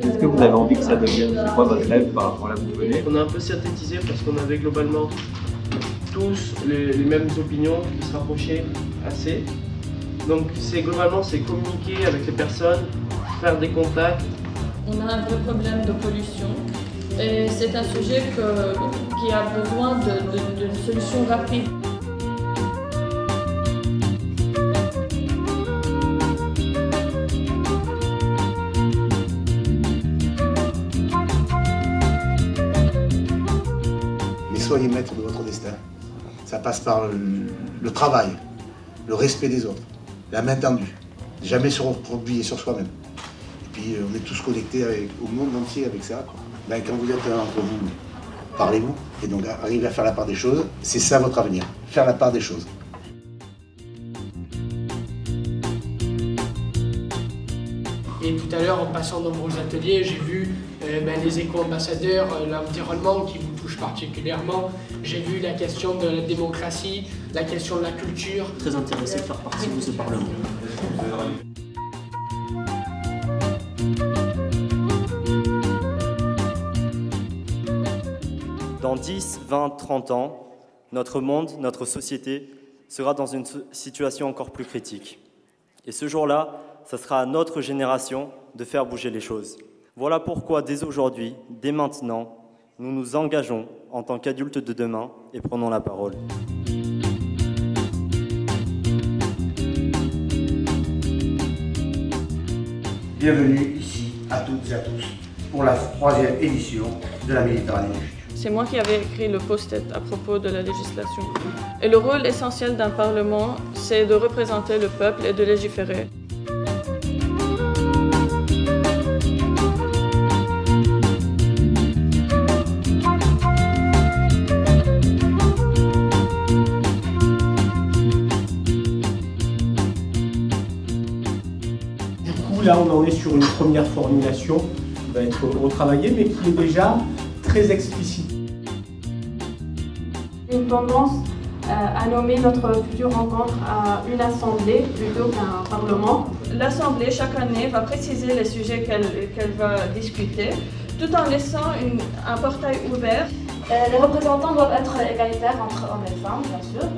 Est-ce que vous avez envie que ça devienne, c'est quoi votre rêve par rapport à la Bourgogne? On a un peu synthétisé parce qu'on avait globalement tous les mêmes opinions qui se rapprochaient assez. Donc globalement c'est communiquer avec les personnes, faire des contacts. On a un vrai problème de pollution et c'est un sujet qui a besoin d'une solution rapide. Soyez maître de votre destin. Ça passe par le travail, le respect des autres, la main tendue, jamais se replier sur soi-même. Et puis on est tous connectés au monde entier avec ça, quoi. Ben, quand vous êtes entre vous, parlez-vous, et donc arrivez à faire la part des choses. C'est ça votre avenir, faire la part des choses. Et tout à l'heure, en passant dans vos ateliers, j'ai vu les éco-ambassadeurs, l'environnement qui vous touche particulièrement. J'ai vu la question de la démocratie, la question de la culture. Très intéressé de faire partie de ce Parlement. Dans 10, 20, 30 ans, notre monde, notre société sera dans une situation encore plus critique. Et ce jour-là, ça sera à notre génération de faire bouger les choses. Voilà pourquoi, dès aujourd'hui, dès maintenant, nous nous engageons en tant qu'adultes de demain et prenons la parole. Bienvenue ici à toutes et à tous pour la 3e édition de la Méditerranée du futur. C'est moi qui avais écrit le post-it à propos de la législation. Et le rôle essentiel d'un Parlement, c'est de représenter le peuple et de légiférer. Là, on en est sur une première formulation qui va être retravaillée, mais qui est déjà très explicite. Une tendance à nommer notre future rencontre à une assemblée plutôt qu'un parlement. L'Assemblée, chaque année, va préciser les sujets qu'elle va discuter, tout en laissant un portail ouvert. Les représentants doivent être égalitaires entre hommes et femmes, bien sûr.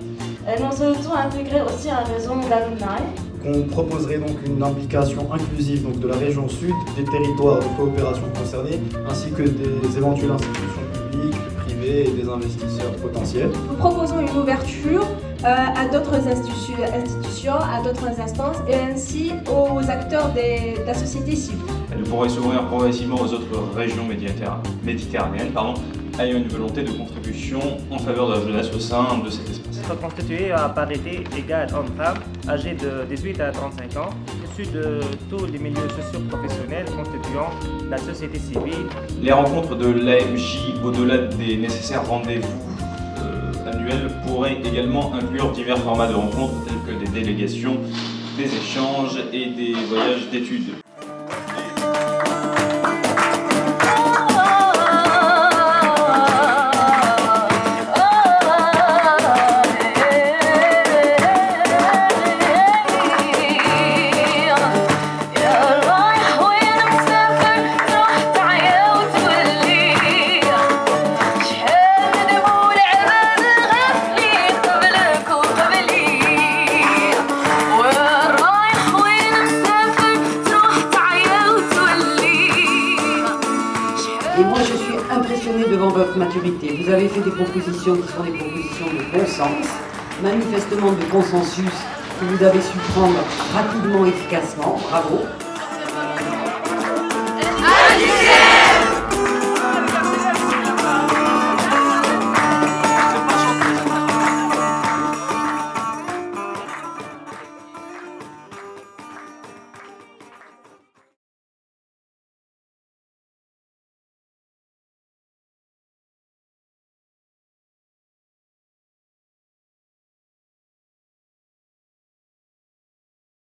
Nous souhaitons intégrer aussi un réseau d'alumni. On proposerait donc une implication inclusive de la région sud, des territoires de coopération concernés, ainsi que des éventuelles institutions publiques, privées et des investisseurs potentiels. Nous proposons une ouverture à d'autres institutions, à d'autres instances et ainsi aux acteurs de la société civile. Elle pourrait s'ouvrir progressivement aux autres régions méditerranéennes, ayant une volonté de contribution en faveur de la jeunesse au sein de cet espace. Être constitué à parité égale hommes-femmes, âgés de 18 à 35 ans, issus de tous les milieux socio-professionnels constituant la société civile. Les rencontres de l'AMJ, au-delà des nécessaires rendez-vous annuels, pourraient également inclure divers formats de rencontres tels que des délégations, des échanges et des voyages d'études. Et moi, je suis impressionnée devant votre maturité. Vous avez fait des propositions qui sont des propositions de bon sens, manifestement de consensus que vous avez su prendre rapidement, efficacement. Bravo.